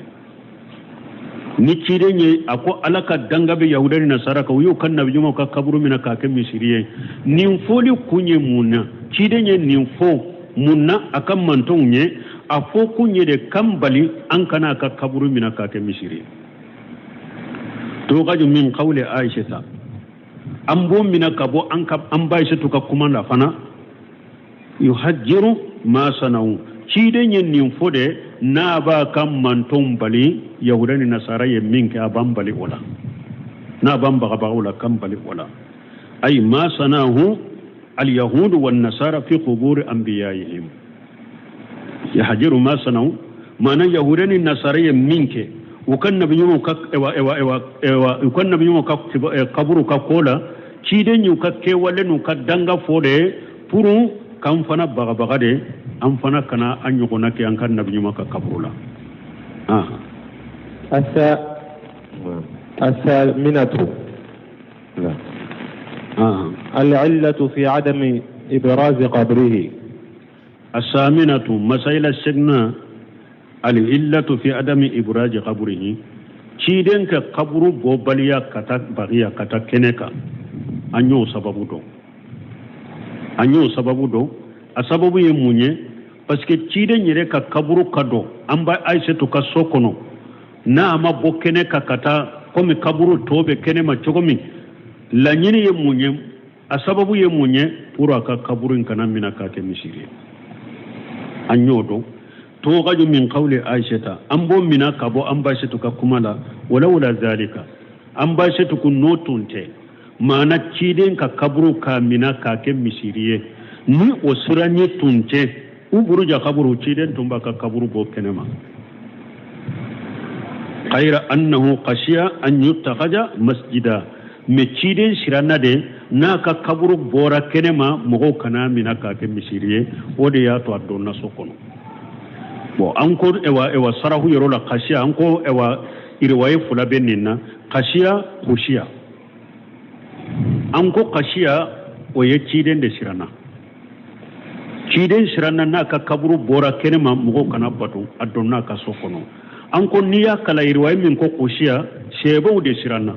ni cide nye ako alaka danga be yahudani nasara ka uyo kan nabi nyuma ka kaburu mina ka ke misiri ni foli kunye muna cide nye ni fo munna akan manton nye afo kunye de kambali an kana ka kaburu mina ka ke misiri to gaju min qawli aisha an bo mina ka bo an ba shi to ka kuma na fana yuhajjiru ma sanau ci de nyen nin fode na ba kan manton bali yahudani nasara ye min ka ban bali wala na ban ba wala kan bali wala ay ma sanahu al yahud wan nasara fi qubur anbiya'ihim yahjiru ma sanau mana yahudani nasara ye min ke ukan nabiyyu ka ewa ukan nabiyyu ka kaburu ka kola ci de nyu ka ke wala nu ka danga fode puru kan fana baga de an fana kana an yugona ke an kan nabiyyu ka kaburula الثامنة العلة في عدم إبراز قبره. الثامنة مسائل السجن العلة في عدم إبراز قبره شيدن كقبر بوباليا كتا بغيا كتا كنكا أنيو سببو دو السبب يموني parce شيدن يريكا قبر كدو أمبا أيسة كسوكونو na ama bokene kakata komi kaburu tobe kene ma chogomi la nyini ye munye asababu ye munye pura ka kaburu kana mina ka ke misiri anyodo to gaju min qawli aisha ambo mina kabo ambashatu ka kumala wala zalika ambashatu kun notunte mana ciden ka kaburu ka mina ka ke misiri ni osiranye tunte uburuja kaburu ciden tumba ka kaburu bokene ma غير أنه قشيا أن يتخذ مسجدا مچيدين شرانا دي ناكا كبرو بورا كنما مغو كنا مناكا كمسيريه وديا تو أدونا سوكونو بو أنكو إوا سراهو يرولا قشيا أنكو إوا إرواي فلا بيننا قشيا خشيا أنكو قشيا ويچيدين دي شرانا چيدين شرانا ناكا كبرو بورا كنما مغو كنا باتو أدونا كسوكونو anko niya kala irway min ko kushiya shebo de siranna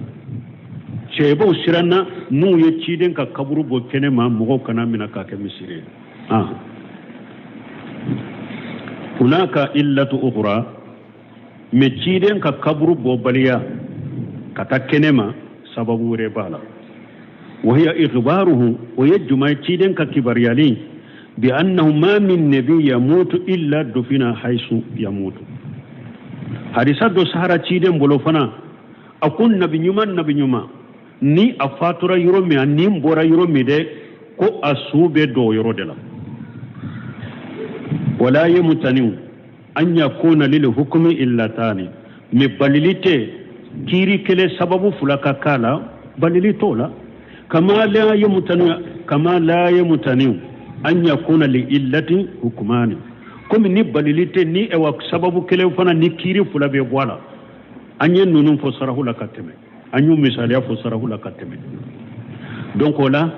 nu ye ciden ka kaburu bo kenema mo kana mina ka ke misire hunaka illatu ukhra me ciden ka kaburu bo baliya kata kenema sababu re bala wa hiya ikhbaruhu wa yajma ciden ka kibariyali bi annahu ma min nabiy yamutu illa dufina haythu yamutu hadisa do sahara ciden bolo fana akun nabi nyuma ni afatura yoro mi ani mbora yoro mi de ko asube do yoro de la wala yamtani an yakuna lil hukmi illa tani mi balilite kiri kele sababu fulaka kala balilito la kama la yamtani an yakuna li illati hukmani comme ni balilite ni ewa sababu kele fana ni kiri fula be wala anye nunun fo sarahu la kateme anyu misaliya fo sarahu la kateme donc wala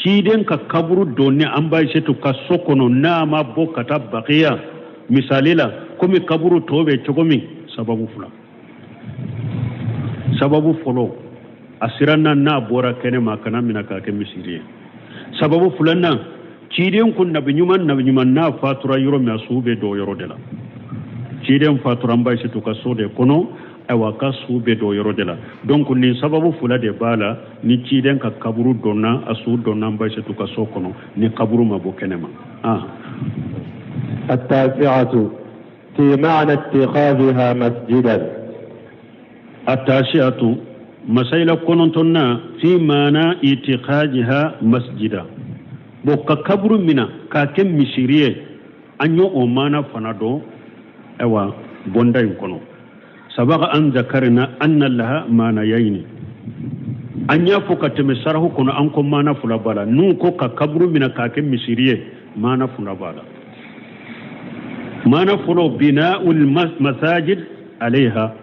ciden ka kaburu donne amba shetu ka sokono na ma bokata baqiya misalila comme kaburu tobe chogomi sababu folo asirana na bora kene makana minaka ke misiriye sababu fulana ciden kun nabi nyuman na fatura yoro mi asube do yoro de la ciden fatura mbay se to ka sode kono ewa ka sube do yoro de la donc ni sababu fula de bala ni ciden ka kaburu donna asu donna mbay se to ka so kono ni kaburu ma bo kenema التاسعة في معنى اتخاذها مسجدا. التاسعة مسائل كنتنا في معنى اتخاذها مسجدا boka kaburu mina ka kem misiriye anyo o mana fanado ewa bonda yunkono sabaga an zakarna anna laha mana yayni anya fuka teme sarahu kono anko mana fula bala nu ko ka kaburu mina ka kem misiriye mana fula bala mana fulo bina'ul masajid alaiha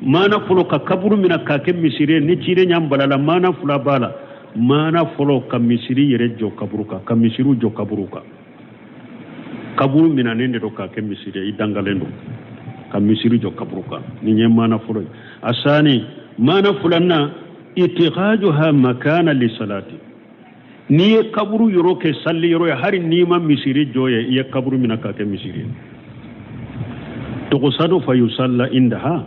mana fulo ka kaburu mina ka kem misiriye ni chire nyam bala mana fula bala mana folo kamisiri yere jo kaburuka kamisiru jo kaburuka kaburu mina nende do ka kemisiri idangalendo kamisiru jo kaburuka ni nye mana folo asani mana fulanna itiqajuha makana li salati ni ye kaburu yoro ke salli yoro hari ni ma misiri joye ye kaburu mina ka ke misiri to ko sadu fa yusalla indaha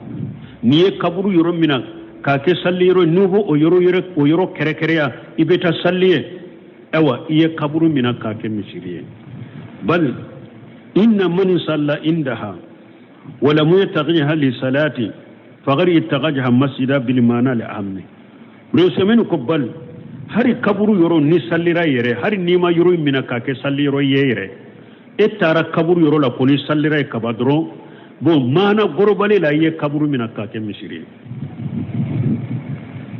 ni ye kaburu yoro mina ka ke salli yoro nuho o yoro kere kere ya ibeta salli ewa ye kaburu mina ka ke misiri bal inna man salla indaha wala mu yataghiha li salati faqad ittaqajaha masjida bil mana li amni lo semenu ko bal hari kaburu yoro ni sallira yere hari ni ma yoro mina ka ke salli yoro yere etara kaburu yoro la ko ni sallira e kabadro bo mana gorobale la ye kaburu mina ka ke misiri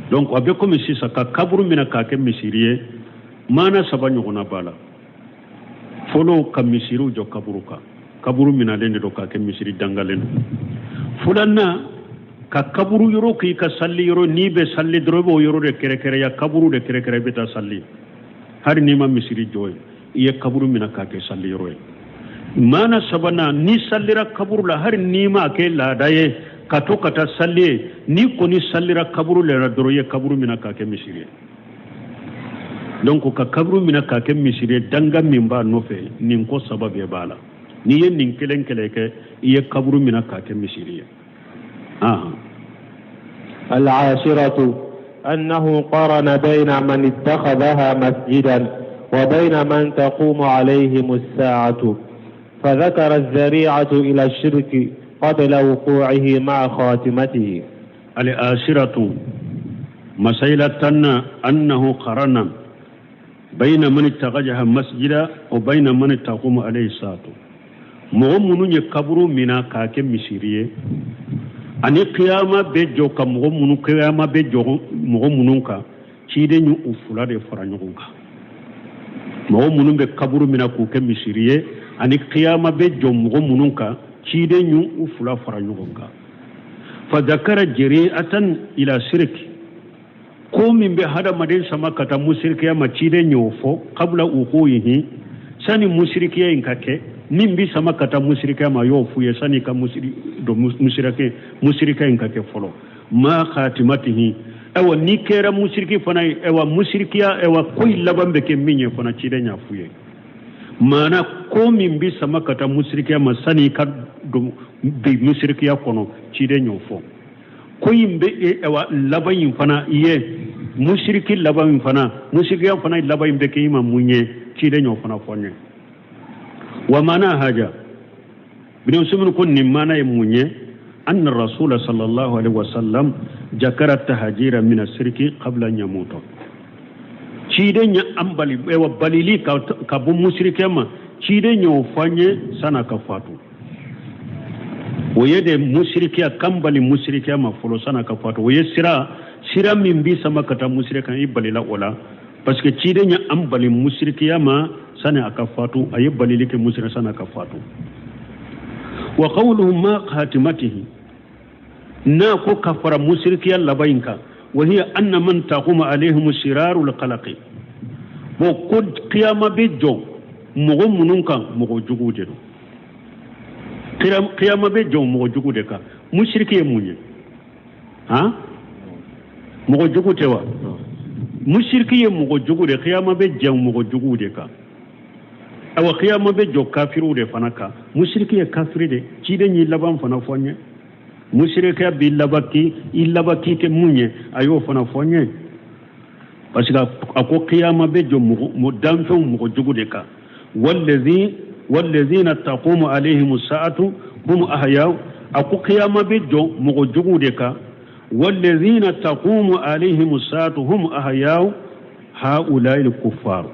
donc abe ko misi saka kaburu mina ka ke misiri mana sabanyo na bala folo ka misiru jo kaburu mina den do ka ke misiri dangalen fulanna ka kaburu yoro ki ka salli yoro ni be salli drobo yoro de kere kere ya kaburu de kere kere beta salli hari ni ma misiri joy ye kaburu mina ka ke salli yoro mana sabana ni sallira kaburu la hari ni ma ke la daye ka to kata salli ni ko ni sallira kaburu le doro ye kaburu mina ka ke misiri donc ka kaburu mina ka ke misiri danga min ba no fe nin ko sababe bala ni ye nin kelen kele ke ye kaburu mina ka ke misiri العاشرة أنه قارن بين من اتخذها مسجدا وبين من تقوم عليهم الساعة فذكر الذريعة إلى الشرك قبل وقوعه مع خاتمته. العاشرة مسألة أنه قارن بين من اتخذها مسجدا وبين من تقوم عليه الساعة مؤمن يكبر من كاكم مسيريه ani qiyama be jo ka mogo munu qiyama be jo mogo munun ka cide ñu ufula de fara ñugun ka mogo munun be kaburu mina ku ke misiriye ani qiyama be jo mogo munun ka cide ñu ufula fara ñugun ka fa dakara jari'atan ila shirki ko min be hada madin sama kata musrikiya ma cide ñu fo qabla uquyihi sani musrikiya in ka ke min bi sama kata musrika ma yo fuye sani ka musrika in ka ke folo ma khatimatihi ewa ni kera musriki fana ewa musrikiya ewa koy laban be ke minye fana cide nya fuye mana ko min bi sama kata musrika ma sani ka do bi musrikiya kono cide nya fo koy be ewa laban fana ye musriki laban fana musrikiya fana laban be ke ima munye cide nya fana fonye ومعنى هذا بنسمن كن معنى يمونيه أن الرسول صلى الله عليه وسلم ذكر التهجير من الشرك قبل أن يموت شيدن أمبالي وباليلي كابو مشرك ما شيدن يوفاني سنة كفاتو ويد مشرك كمبالي مشرك ما فلو سنة كفاتو ويسرا سرا من بي سما كتا مشرك يبالي لا ولا parce que شيدن أمبالي مشرك ما سنة كفاتو أي باليلي كمشرك سنة كفاتو وقوله ما خاتمته ناكو كفر مشركيا لبينك وهي أن من تقوم عليهم الشرار القلق وقد قيام بجو مغو منونك مغو جغودك قيام بجو مغو جغودك مشركيا موني ها مغو جغودك مشركيا مغو جغودك قيام بجو مغو جغودك awa qiyama be jo kafiru de fanaka mushriki ya kafiri de cide ni laban fana fonye mushrika bi labaki ke munye ayo fana fonye parce que ako qiyama be jo mo danfo mo jogu de ka wallazina taqumu alaihim as-sa'atu hum ahya ako qiyama be jo mo jogu de ka wallazina taqumu alaihim as-sa'atu hum ahya haula al-kuffar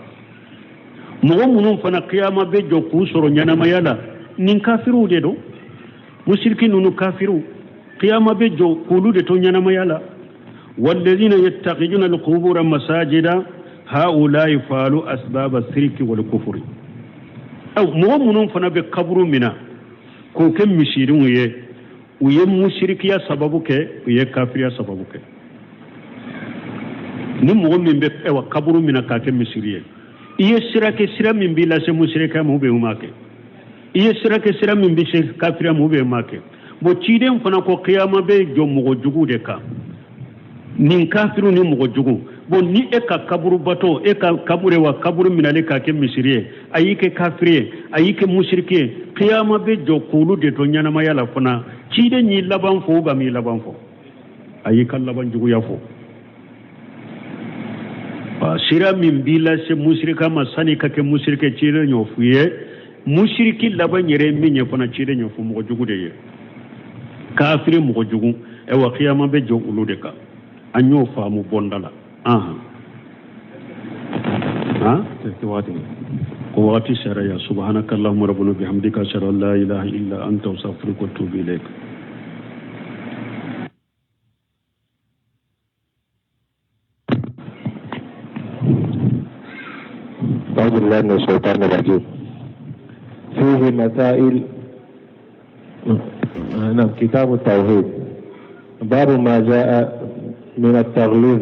mogo munun fana qiyama be jo ku soro nyanama yala nin kafiru de do mushriki nunu kafiru qiyama be jo kulu de to nyanama yala walladhina yattaqiduna alqubur masajida haula yafalu asbab as-shirki wal kufri aw mogo munun fana be kaburu mina ko kem mishirin uye mushrikiya sababu ke uye kafiriya sababu ke ni mogo min be ewa kaburu mina ka kem mishiriye iye sirake sira min bi la se mushrika mu be umake iye sirake sira min bi se kafira mu be umake bo ciden fana ko qiyama be jo mugo jugu de ka nin kafiru ni mugo jugu bon ni e ka kaburu bato e ka kabure wa kaburu minale ka ke misiri ayi ke kafiri ayi ke mushriki qiyama be jo kulu de to nyanama yala fana ci de ni laban fo ba mi laban fo ayi kan laban jugu ya fo ba sira min bila se mushrika masani ka ke mushrike ci de nyo fuye mushriki laban yere min ye fana ci de nyo fu mo jugu de ye kafiri mo jugu e wa qiyama be jo kulu de ka anyo faamu bondala وقت سريا سبحانك اللهم ربنا بحمدك أشهد أن لا إله إلا أنت أستغفرك وأتوب إليك أعوذ بالله من الشيطان الرجيم فيه مسائل نعم كتاب التوحيد باب ما جاء من التغليظ